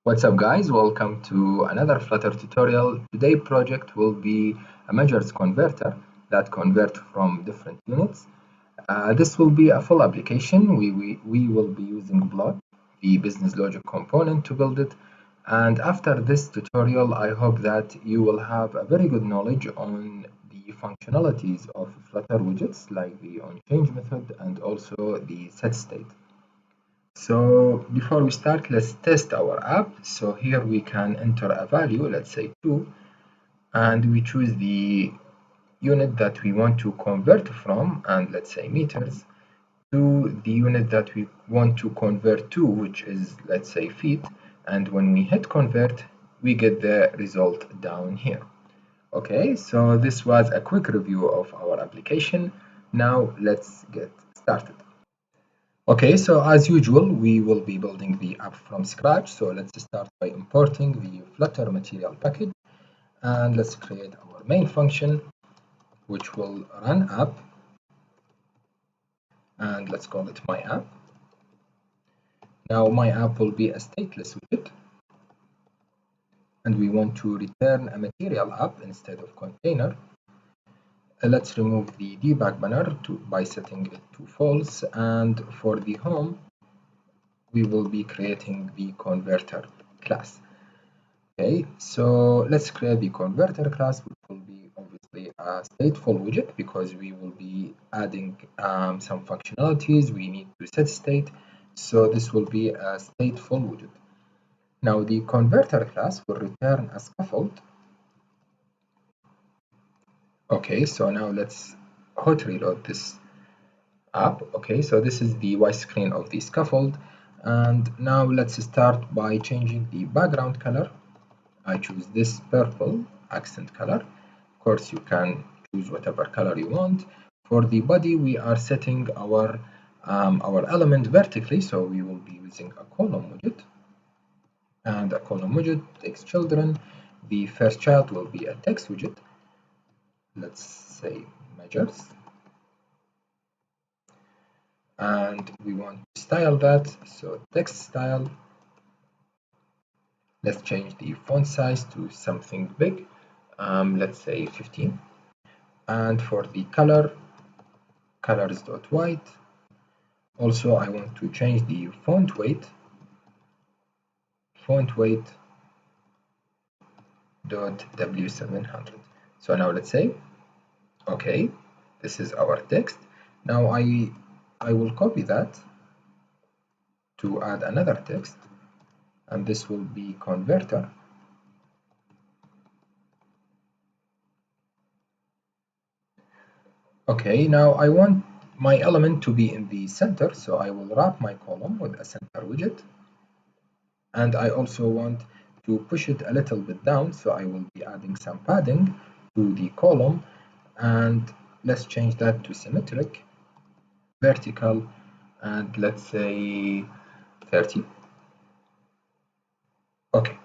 What's up guys, welcome to another Flutter tutorial. Today's project will be a measures converter that convert from different units. This will be a full application. We will be using BloC, the business logic component, to build it. And after this tutorial, I hope that you will have a very good knowledge on the functionalities of Flutter widgets like the onChange method and also the setState. So before we start, let's test our app. So here we can enter a value, let's say 2, and we choose the unit that we want to convert from, and let's say meters, to the unit that we want to convert to, which is, let's say, feet. And when we hit convert, we get the result down here. Okay, so this was a quick review of our application. Now let's get started. Okay, so as usual, we will be building the app from scratch. So let's start by importing the Flutter material package, and let's create our main function, which will run app, and let's call it my app. Now my app will be a stateless widget, and we want to return a material app instead of container. Let's remove the debug banner by setting it to false, and for the home, we will be creating the converter class. Okay, so let's create the converter class, which will be obviously a stateful widget because we will be adding some functionalities. We need to set state, so this will be a stateful widget. Now the converter class will return a scaffold. Okay, so now let's hot reload this app. Okay, so this is the Y screen of the scaffold, and now let's start by changing the background color. I choose this purple accent color. Of course, you can choose whatever color you want. For the body, we are setting our element vertically, so we will be using a column widget. And a column widget takes children. The first child will be a text widget. Let's say measures. And we want to style that, so text style. Let's change the font size to something big, let's say 15. And for the color, colors.white. Also, I want to change the font weight .w700. So now let's say, okay, this is our text. Now I will copy that to add another text, and this will be converter. Okay, now I want my element to be in the center, so I will wrap my column with a center widget. And I also want to push it a little bit down, so I will be adding some padding to the column. And let's change that to symmetric, vertical, and let's say 30. Okay.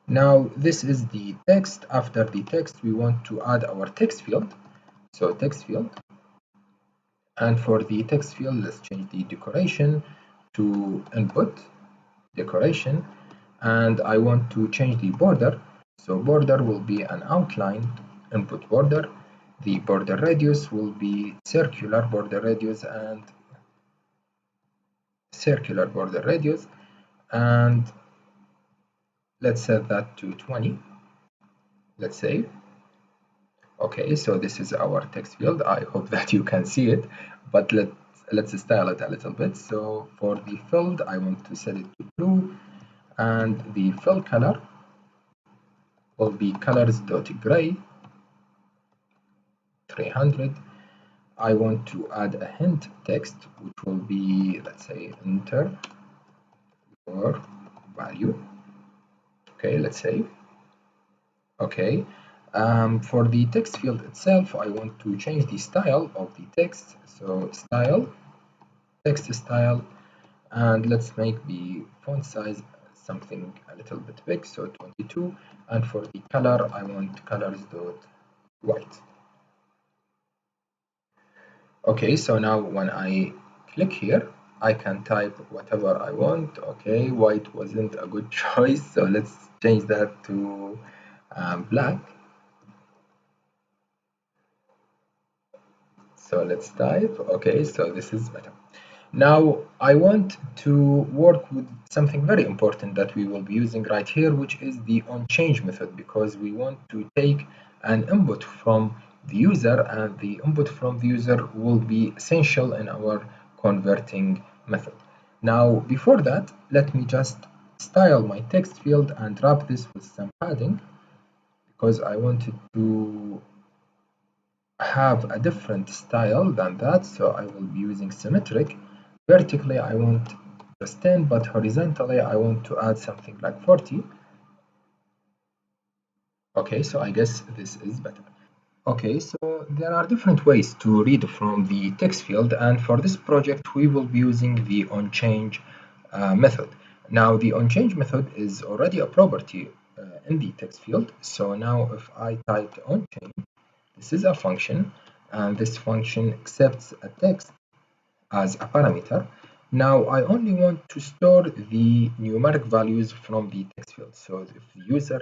Now this is the text. After the text, we want to add our text field. So text field. And for the text field, let's change the decoration to input decoration. And I want to change the border. So border will be an outlined input border. The border radius will be circular border radius and circular border radius. And let's set that to 20. Let's save. Okay, so this is our text field. I hope that you can see it, but let's style it a little bit. So for the field, I want to set it to blue, and the fill color will be colors.gray 300. I want to add a hint text, which will be, let's say, enter your value. Okay, let's save. Okay. For the text field itself, I want to change the style of the text. So style, text style, and let's make the font size something a little bit big, so 22. And for the color, I want colors.white. Okay, so now when I click here, I can type whatever I want. Okay, white wasn't a good choice, so let's change that to black. So let's type. Okay, so this is better. Now I want to work with something very important that we will be using right here, which is the onChange method, because we want to take an input from the user, and the input from the user will be essential in our converting method. Now, before that, let me just style my text field and wrap this with some padding, because I wanted to have a different style than that, so I will be using symmetric. Vertically I want just 10, but horizontally I want to add something like 40. Okay, so I guess this is better. Okay, so there are different ways to read from the text field, and for this project we will be using the onChange method. Now the onChange method is already a property in the text field, so now if I type onChange, this is a function, and this function accepts a text as a parameter. Now I only want to store the numeric values from the text field. So if the user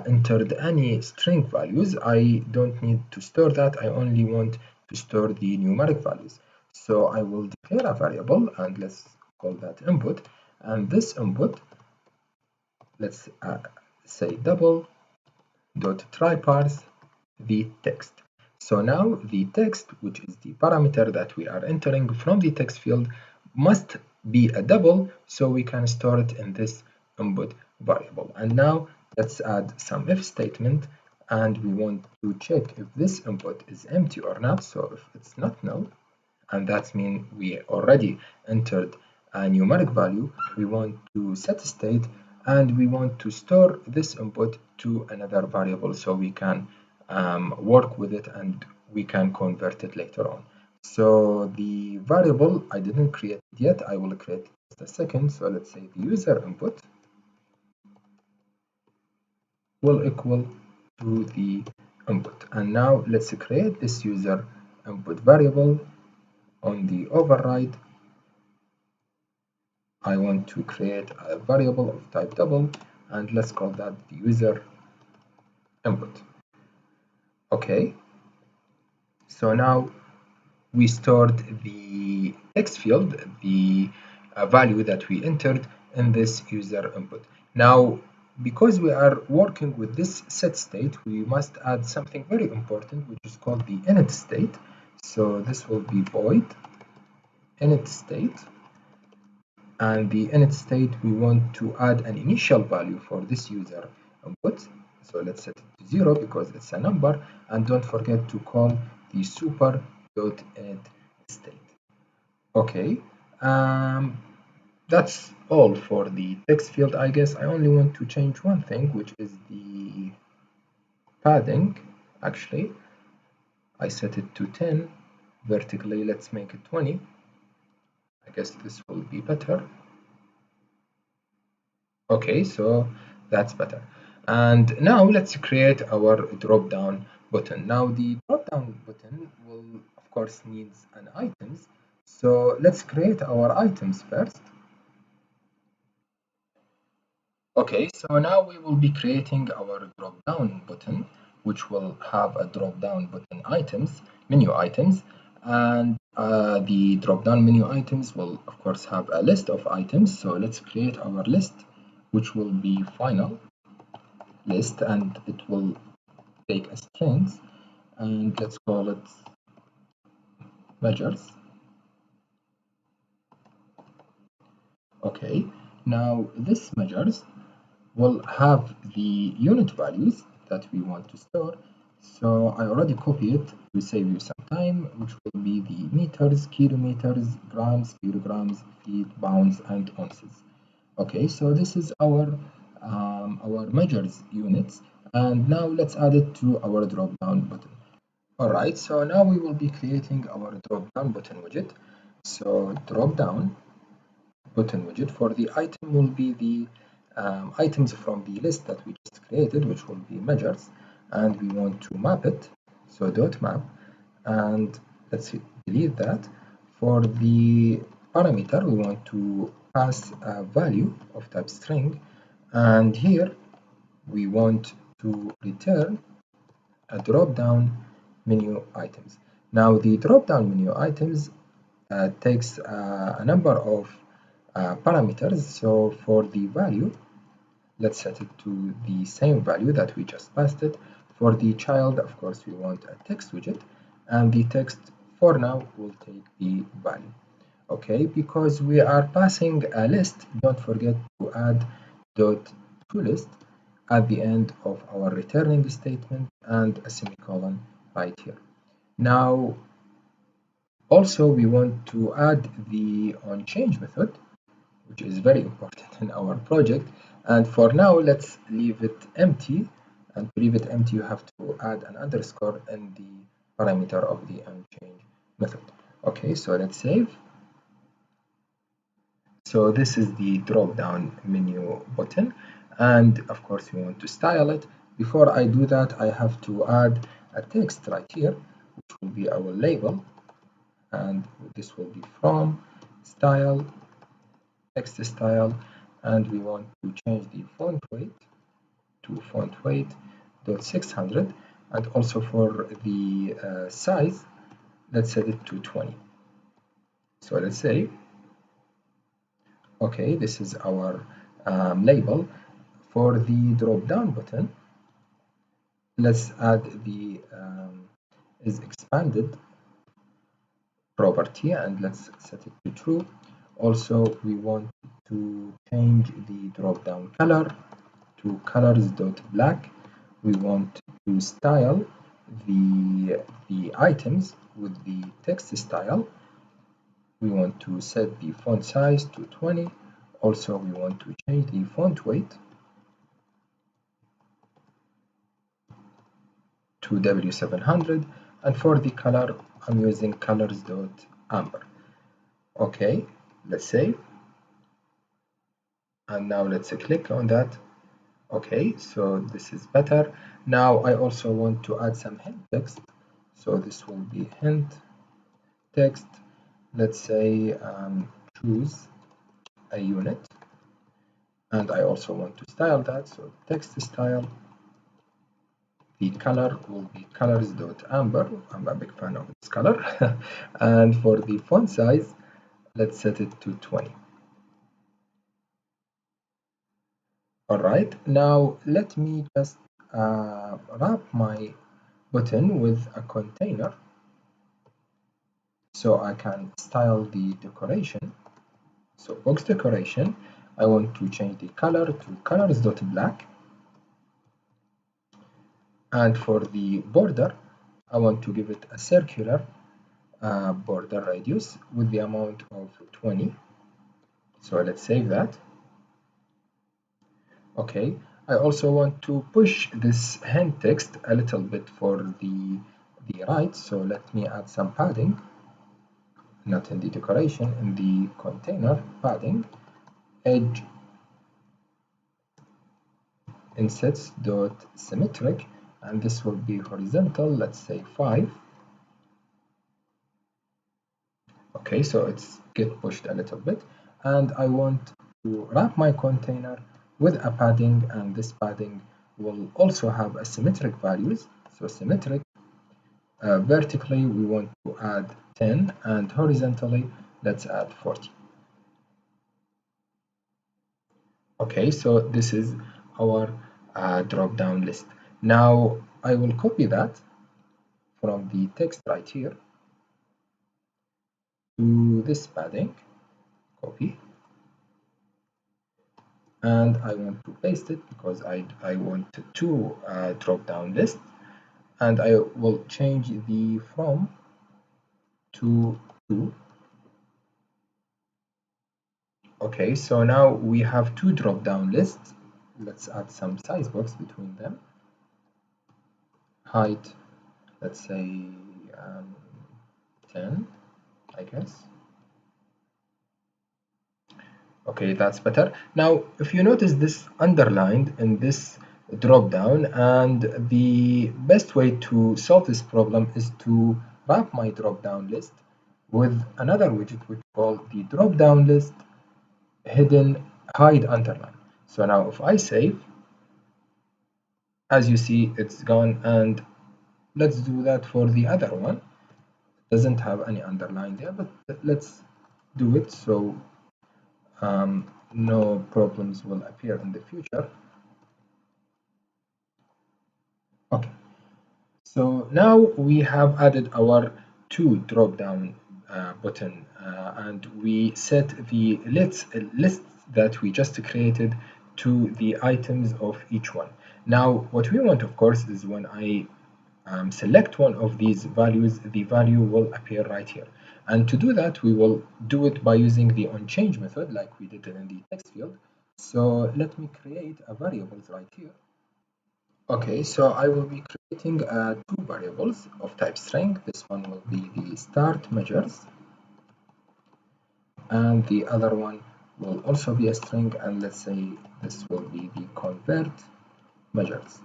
entered any string values, I don't need to store that. I only want to store the numeric values. So I will declare a variable, and let's call that input. And this input, let's say double dot try parse the text. So now the text, which is the parameter that we are entering from the text field, must be a double, so we can store it in this input variable. And now let's add some if statement, and we want to check if this input is empty or not. So if it's not null, and that means we already entered a numeric value, we want to set state, and we want to store this input to another variable so we can work with it and we can convert it later on. So the variable I didn't create it yet, I will create it in just a second. So let's say the user input will equal to the input. And now let's create this user input variable. On the override, I want to create a variable of type double, and let's call that the user input. Okay, so now we stored the text field, the value that we entered in this user input. Now, because we are working with this set state, we must add something very important, which is called the init state. So this will be void init state, and the init state, we want to add an initial value for this user input. So let's set it to 0 because it's a number, and don't forget to call the super.init state. Okay, that's all for the text field. I guess I only want to change one thing, which is the padding. Actually, I set it to 10. Vertically, let's make it 20. I guess this will be better. Okay, so that's better. And now let's create our drop down button. Now the drop down button will of course needs an items. So let's create our items first. Okay, so now we will be creating our drop down button, which will have a drop down button items, menu items, and the drop down menu items will of course have a list of items. So let's create our list, which will be final list, and it will take a strings, and let's call it measures. Okay, now this measures will have the unit values that we want to store. So I already copied it to save you some time, which will be the meters, kilometers, grams, kilograms, feet, pounds, and ounces. Okay, so this is our measures units, and now let's add it to our drop down button. Alright, so now we will be creating our drop down button widget. So drop down button widget, for the item will be the items from the list that we just created, which will be measures, and we want to map it. So dot map, and let's delete that. For the parameter, we want to pass a value of type string, and here we want to return a drop-down menu items. Now the drop-down menu items takes a number of parameters. So for the value, let's set it to the same value that we just passed it. For the child, of course, we want a text widget, and the text for now will take the value. Okay, because we are passing a list, don't forget to add dot toList at the end of our returning statement and a semicolon right here. Now, also we want to add the onChange method, which is very important in our project. And for now, let's leave it empty. And to leave it empty, you have to add an underscore in the parameter of the onChange method. Okay, so let's save. So this is the drop-down menu button, and of course we want to style it. Before I do that, I have to add a text right here, which will be our label, and this will be from style, text style, and we want to change the font weight to font weight 600, and also for the size, let's set it to 20. So let's say, okay, this is our label. For the drop down button, let's add the is expanded property, and let's set it to true. Also, we want to change the drop down color to colors.black. We want to style the items with the text style. We want to set the font size to 20. Also, we want to change the font weight to W700. And for the color, I'm using colors.amber. Okay, let's save. And now let's click on that. Okay, so this is better. Now I also want to add some hint text. So this will be hint text. Let's say choose a unit. And I also want to style that. So text style. The color will be colors.amber. I'm a big fan of this color. And for the font size, let's set it to 20. All right, now let me just wrap my button with a container so I can style the decoration. So box decoration, I want to change the color to colors.black. And for the border, I want to give it a circular border radius with the amount of 20. So let's save that. Okay, I also want to push this hint text a little bit for the right. So let me add some padding, not in the decoration, in the container padding, edge insets dot symmetric, and this will be horizontal, let's say 5. Okay, so it's get pushed a little bit, and I want to wrap my container with a padding, and this padding will also have a symmetric values. So symmetric, vertically we want to add 10, and horizontally let's add 40. Okay, so this is our drop-down list. Now I will copy that from the text right here to this padding, copy, and I want to paste it because I want two drop-down lists, and I will change the from to 2. Okay, so now we have two drop-down lists. Let's add some size box between them. Height, let's say 10, I guess. Okay, that's better. Now, if you notice this underlined in this drop down, and the best way to solve this problem is to wrap my drop down list with another widget which called the drop down list hidden hide underline. So now if I save, as you see, it's gone. And let's do that for the other one. Doesn't have any underline there, but let's do it so no problems will appear in the future. Okay, so now we have added our two drop down button and we set the list that we just created to the items of each one. Now what we want, of course, is when I select one of these values, the value will appear right here. And to do that, we will do it by using the onChange method like we did in the text field. So let me create a variables right here. Okay, so I will be creating two variables of type string. This one will be the start measures, and the other one will also be a string, and let's say this will be the convert measures.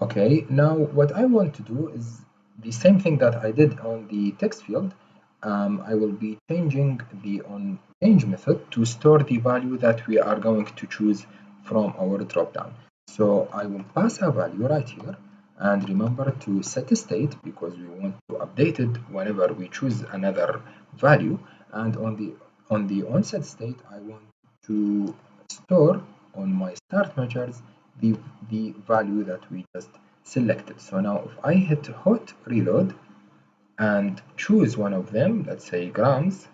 Okay, now what I want to do is the same thing that I did on the text field. I will be changing the onChange method to store the value that we are going to choose from our dropdown. So I will pass a value right here, and remember to set a state because we want to update it whenever we choose another value. And on the onset state, I want to store on my start measures the value that we just selected. So now if I hit hot reload and choose one of them, let's say grams,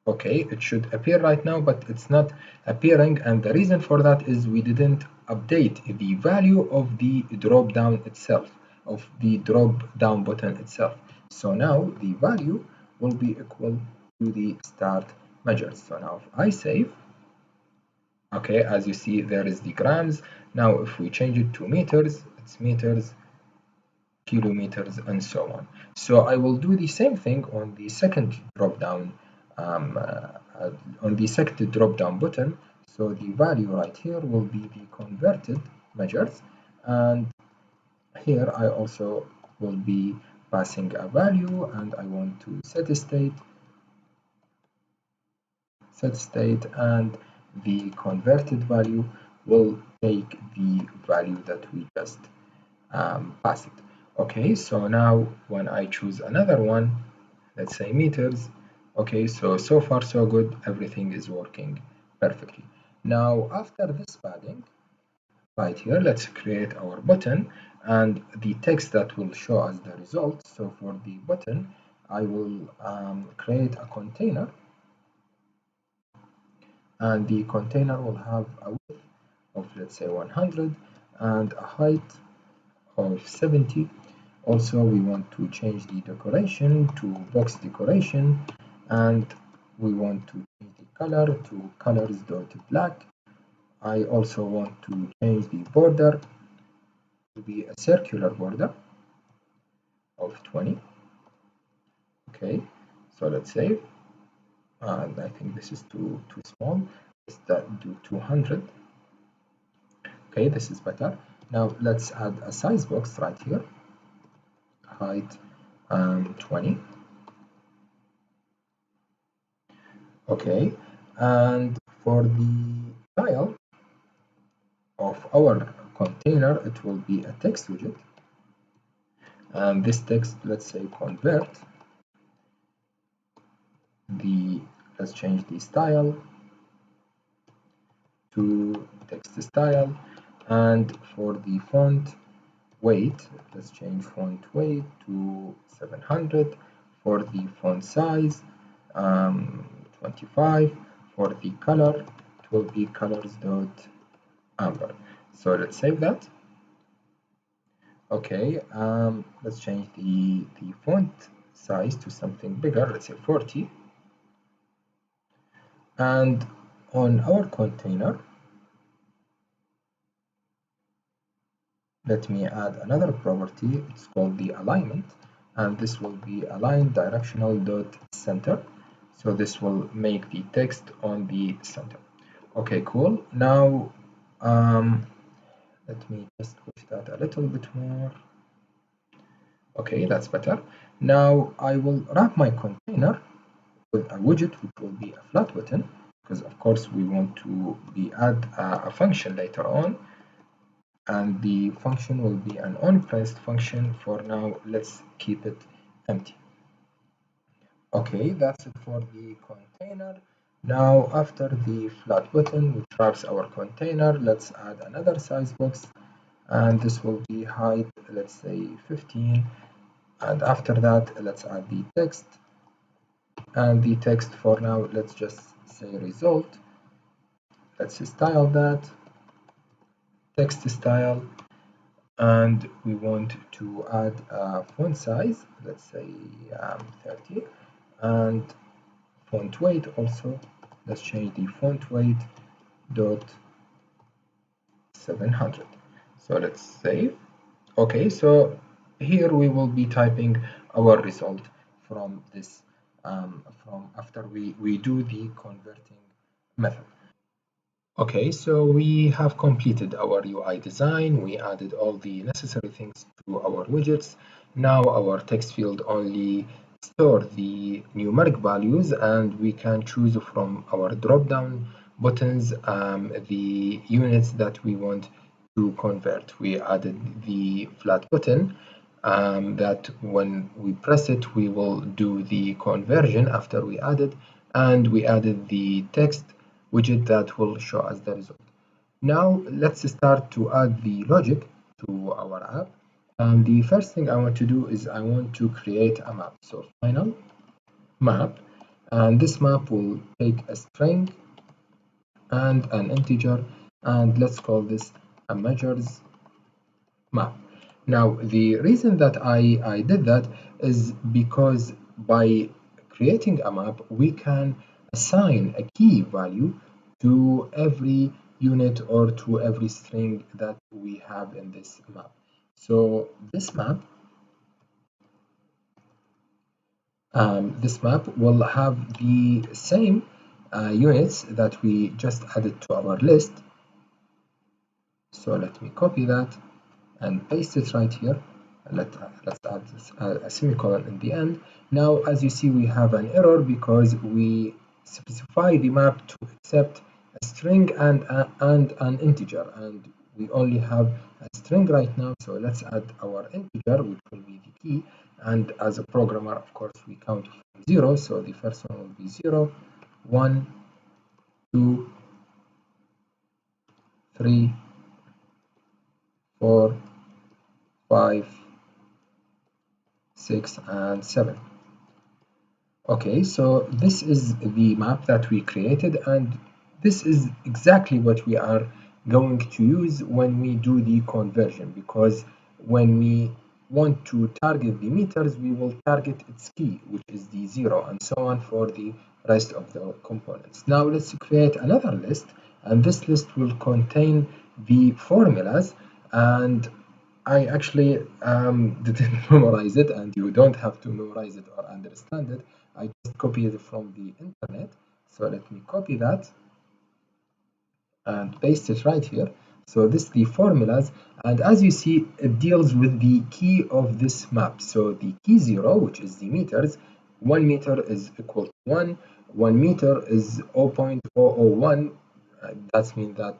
okay, it should appear right now, but it's not appearing, and the reason for that is we didn't update the value of the drop down itself, of the drop down button itself. So now the value will be equal to the start measures. So now if I save, okay, as you see, there is the grams. Now if we change it to meters, it's meters, kilometers, and so on. So I will do the same thing on the second drop down on the second drop down button. So the value right here will be the converted measures, and here I also will be passing a value, and I want to set state, and the converted value will take the value that we just passed. Okay, so now when I choose another one, let's say meters, okay, so far so good, everything is working perfectly. Now after this padding, right here, let's create our button and the text that will show us the result. So for the button, I will create a container, and the container will have a width of, let's say, 100 and a height of 70. Also, we want to change the decoration to box decoration, and we want to change the color to colors.black. I also want to change the border to be a circular border of 20. Okay, so let's save. And I think this is too small. Let's do 200. Okay, this is better. Now let's add a size box right here. Height 20. Okay, and for the style of our container, it will be a text widget, and this text, let's say convert the, let's change the style to text style, and for the font weight, let's change font weight to 700. For the font size 25. For the color, it will be colors.amber. So let's save that. Okay, let's change the font size to something bigger, let's say 40. And on our container, let me add another property. It's called the alignment, and this will be align directional dot center. So this will make the text on the center. Okay, cool. Now let me just push that a little bit more. Okay, that's better. Now I will wrap my container with a widget which will be a flat button, because of course we want to add a function later on, and the function will be an onPressed function. For now, let's keep it empty. Okay, that's it for the container. Now after the flat button which wraps our container, let's add another size box, and this will be height, let's say 15, and after that let's add the text, and the text for now let's just say result. Let's style that text style, and we want to add a font size, let's say 30, and font weight also, let's change the font weight dot 700. So let's save. Okay, so here we will be typing our result from this, from after we do the converting method. Okay, so we have completed our UI design. We added all the necessary things to our widgets. Now our text field only store the numeric values, and we can choose from our drop-down buttons the units that we want to convert. We added the flat button that when we press it, we will do the conversion after we added, and we added the text widget that will show us the result. Now let's start to add the logic to our app. And the first thing I want to do is I want to create a map. So final map, and this map will take a string and an integer, and let's call this a measures map. Now the reason that I did that is because by creating a map we can assign a key value to every unit or to every string that we have in this map. So this map will have the same units that we just added to our list. So let me copy that and paste it right here. Let's add this, a semicolon in the end. Now, as you see, we have an error because we specify the map to accept a string and an integer, and we only have a string right now. So let's add our integer, which will be the key. And as a programmer, of course, we count from 0. So the first one will be 0, 1, 2, 3, 4, 5, 6, and 7. Okay, so this is the map that we created, and this is exactly what we are going to use when we do the conversion, because when we want to target the meters, we will target its key, which is the 0, and so on for the rest of the components. Now let's create another list, and this list will contain the formulas, and I actually didn't memorize it, and you don't have to memorize it or understand it. I just copied it from the internet. So let me copy that and paste it right here. So this is the formulas, and as you see, it deals with the key of this map. So the key 0, which is the meters, 1 meter is equal to 1 meter is 0.001. That means that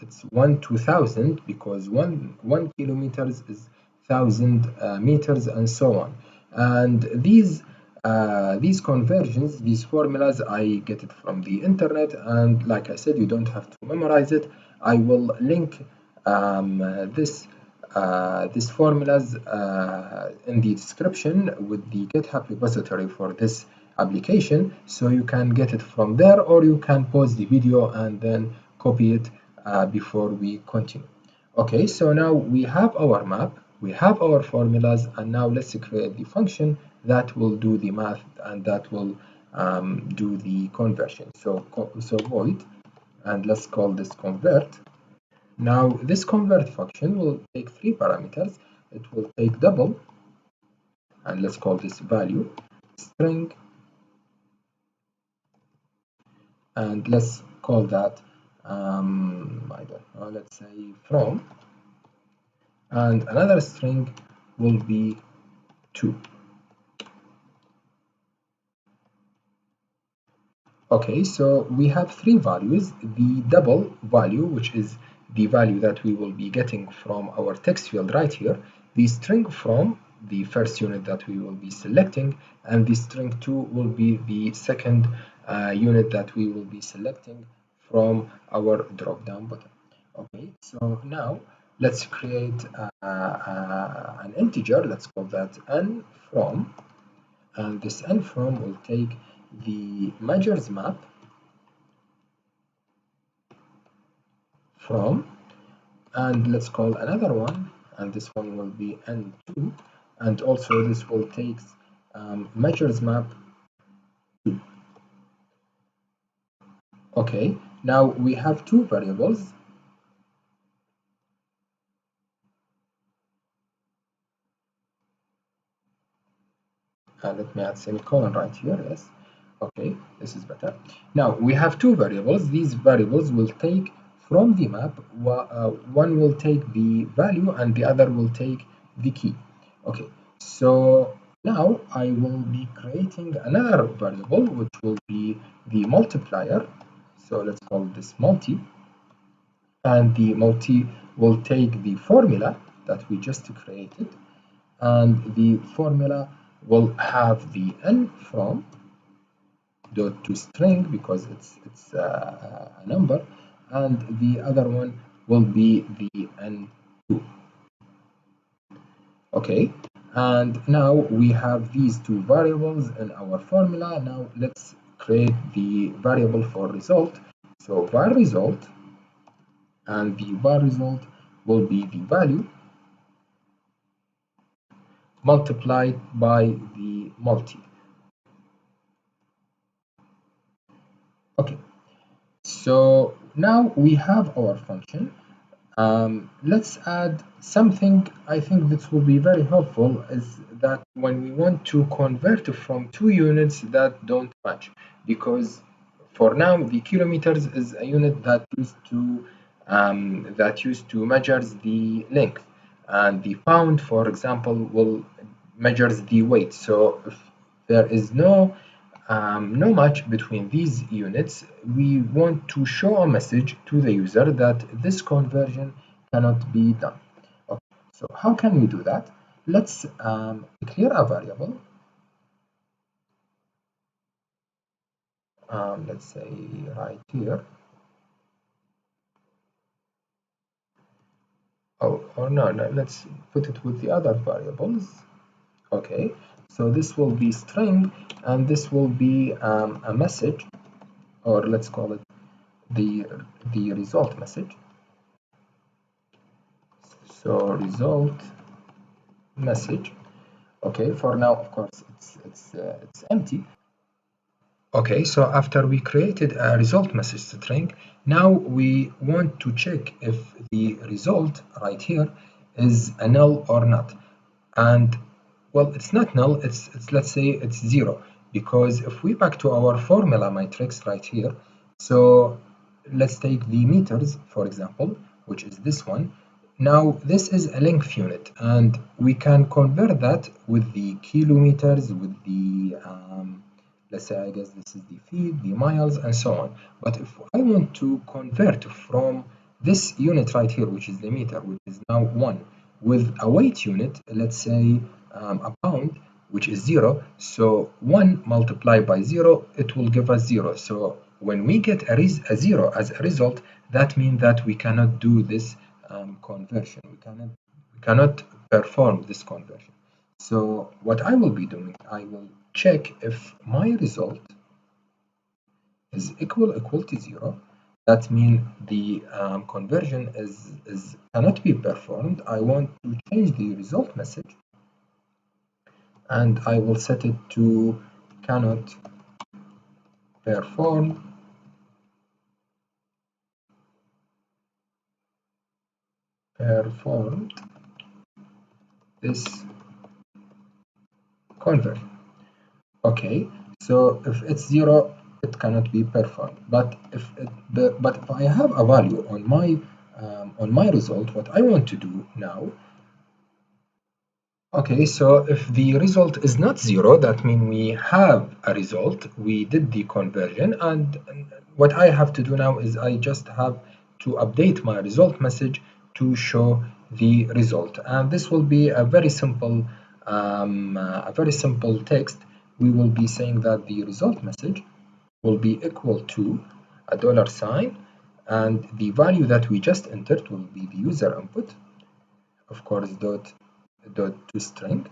it's 1 to 1000, because one kilometers is 1000 meters, and so on. And these conversions, these formulas, I get it from the internet, and like I said, you don't have to memorize it. I will link these formulas in the description with the GitHub repository for this application, so you can get it from there, or you can pause the video and then copy it before we continue. Okay, so now we have our map, we have our formulas, and now let's create the function that will do the math and that will do the conversion. So void, and let's call this convert. Now this convert function will take 3 parameters. It will take double, and let's call this value, string, and let's call that I don't know, let's say from, and another string will be 2. Okay, so we have three values. The double value, which is the value that we will be getting from our text field right here, the string from the first unit that we will be selecting, and the string 2 will be the second unit that we will be selecting from our drop-down button. Okay, so now let's create an integer. Let's call that n from, and this n from will take the measures map from, and let's call another one, and this one will be n2, and also this will take measures map 2. Okay, now we have two variables. Let me add semicolon right here. Yes. Okay, this is better. Now we have two variables. These variables will take from the map. One will take the value and the other will take the key. Okay, so now I will be creating another variable which will be the multiplier. So let's call this multi, and the multi will take the formula that we just created, and the formula will have the n from dot to string because it's a number, and the other one will be the n2. Okay, and now we have these two variables in our formula. Now let's create the variable for result. So var result, and the var result will be the value multiplied by the multi. Okay, so now we have our function. Let's add something. I think this will be very helpful, is that when we want to convert from two units that don't match, because for now the kilometers is a unit that used to measures the length, and the pound, for example, will measures the weight. So if there is no match between these units, we want to show a message to the user that this conversion cannot be done. Okay, so how can we do that? Let's declare a variable. Let's say right here. Oh, or no, let's put it with the other variables. Okay, so this will be string, and this will be a message, or let's call it the result message. So result message. Okay, for now, of course, it's empty. Okay, so after we created a result message string, now we want to check if the result right here is a null or not. And well, it's not null, it's let's say it's 0, because if we back to our formula matrix right here, so let's take the meters, for example, which is this one. Now this is a length unit, and we can convert that with the kilometers, with the let's say, I guess this is the feet, the miles, and so on. But if I want to convert from this unit right here, which is the meter, which is now 1, with a weight unit, let's say a pound, which is 0, so 1 multiplied by 0, it will give us 0. So when we get a 0 as a result, that means that we cannot do this conversion. We cannot perform this conversion. So what I will be doing, I will check if my result is equal to 0. That means the conversion is cannot be performed. I want to change the result message, and I will set it to cannot performed this conversion. Okay, so if it's 0, it cannot be performed. But if I have a value on my result, what I want to do now. Okay, so if the result is not zero, that means we have a result. We did the conversion, and what I have to do now is I just have to update my result message to show the result. And this will be a very simple text. We will be saying that the result message will be equal to a dollar sign, and the value that we just entered will be the user input, of course, dot to string.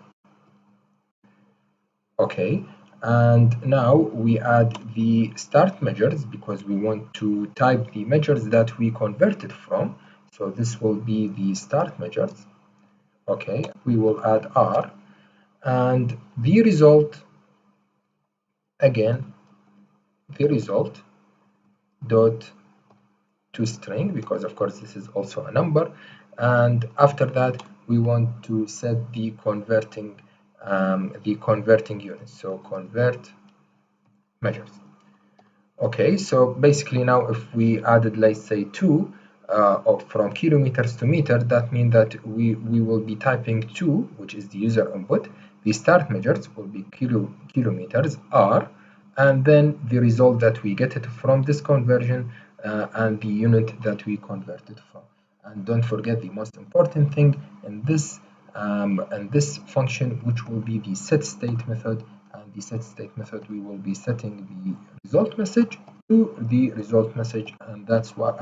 Okay, and now we add the start measures because we want to type the measures that we converted from. So this will be the start measures. Okay, we will add R, and the result, again, the result dot to string, because of course this is also a number. And after that we want to set the converting unit, so convert measures. Okay, so basically now if we added, let's say, 2 from kilometers to meter, that means that we will be typing 2, which is the user input. The start measures will be kilometers R, and then the result that we get it from this conversion and the unit that we converted from. And don't forget the most important thing in this function, which will be the set state method. And the set state method, we will be setting the result message to the result message, and that's what,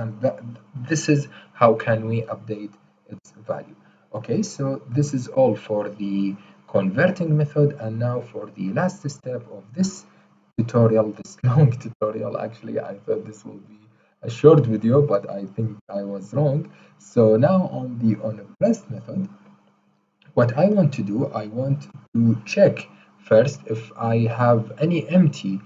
this is how can we update its value. Okay, so this is all for the converting method. And now for the last step of this tutorial, this long tutorial. Actually, I thought this will be a short video, but I think I was wrong. So now on the onPressed method, what I want to do, I want to check first if I have any empty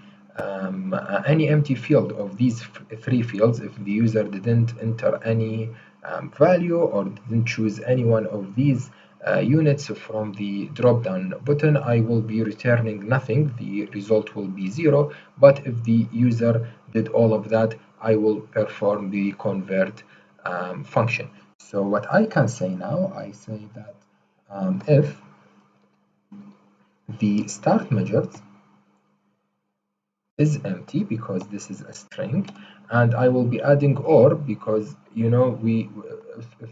field of these three fields. If the user didn't enter any value or didn't choose any one of these units from the drop-down button, I will be returning nothing. The result will be 0. But if the user did all of that, I will perform the convert function. So what I can say now, I say that if the start measures is empty, because this is a string, and I will be adding or, because if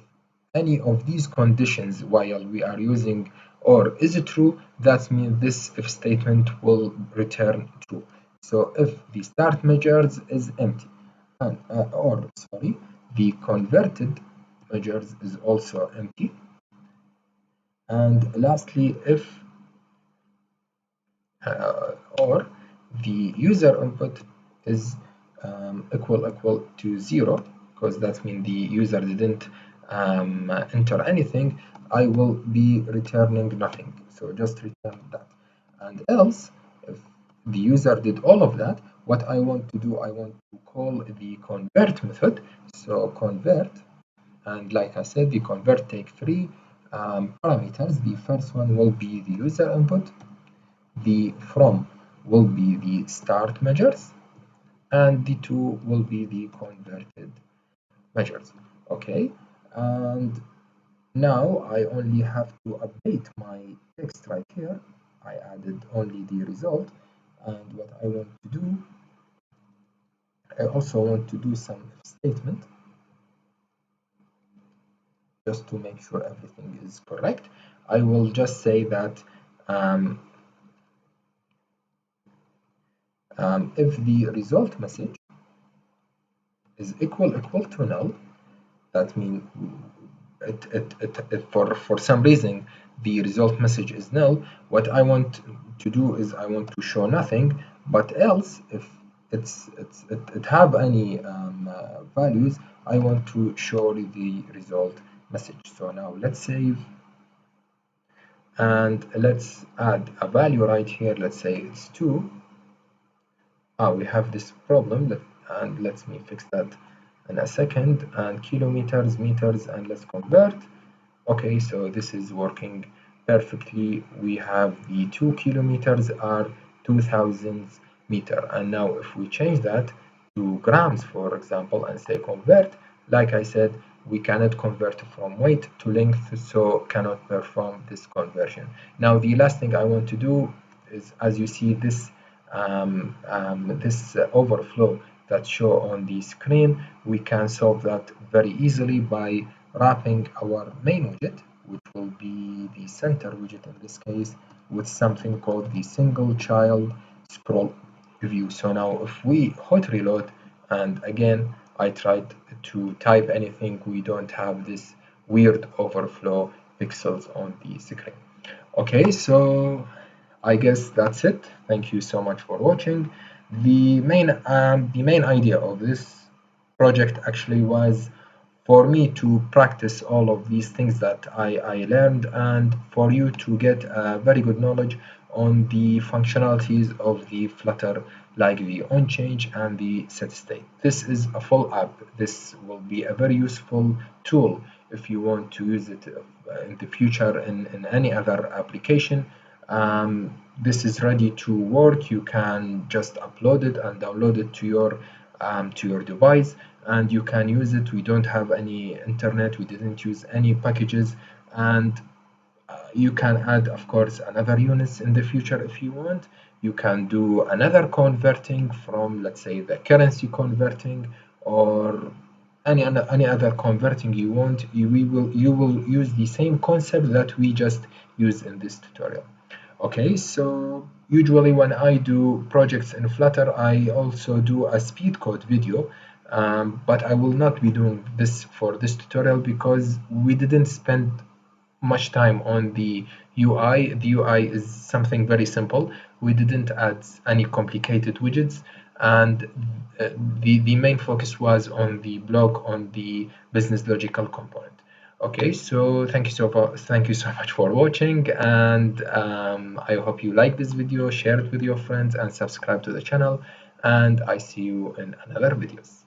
any of these conditions while we are using or is true, that means this if statement will return true. So if the start measures is empty, and or sorry, the converted measures is also empty, and lastly, if or the user input is equal to 0, because that means the user didn't enter anything, I will be returning nothing. So just return that. And else, if the user did all of that, what I want to do, I want to call the convert method. So convert, and like I said, the convert take three parameters. The first one will be the user input, the from will be the start measures, and the to will be the converted measures. Okay, and now I only have to update my text right here. I added only the result, and what I want to do, I also want to do some statement just to make sure everything is correct. I will just say that if the result message is equal to null, that means for some reason the result message is null. What I want to do is I want to show nothing, but else if it have any values, I want to show the result message. So now let's save, and let's add a value right here. Let's say it's 2. We have this problem, and let me fix that in a second. And kilometers, meters, and let's convert. Okay, so this is working perfectly. We have the 2 kilometers are 2000 meter. And now if we change that to grams, for example, and say convert, like I said, we cannot convert from weight to length, so cannot perform this conversion. Now the last thing I want to do is, as you see this overflow that show on the screen, we can solve that very easily by wrapping our main widget, which will be the center widget in this case, with something called the single child scroll view. So now if we hot reload, and again I tried to type anything, we don't have this weird overflow pixels on the screen. Okay, so I guess that's it. Thank you so much for watching. The main idea of this project actually was for me to practice all of these things that I learned, and for you to get a very good knowledge on the functionalities of the Flutter, like the onChange and the setState. This is a full app. This will be a very useful tool if you want to use it in the future in any other application. This is ready to work. You can just upload it and download it to your device, and you can use it. We don't have any internet. We didn't use any packages, and you can add, of course, another units in the future if you want. You can do another converting from, let's say, the currency converting, or any other converting you want. You will use the same concept that we just used in this tutorial. Okay, so usually when I do projects in Flutter, I also do a speed code video, but I will not be doing this for this tutorial because we didn't spend much time on the UI. The UI is something very simple. We didn't add any complicated widgets, and the main focus was on the BloC, on the business logical component. Okay, so thank you so much for watching, and I hope you like this video, share it with your friends, and subscribe to the channel. And I see you in another videos.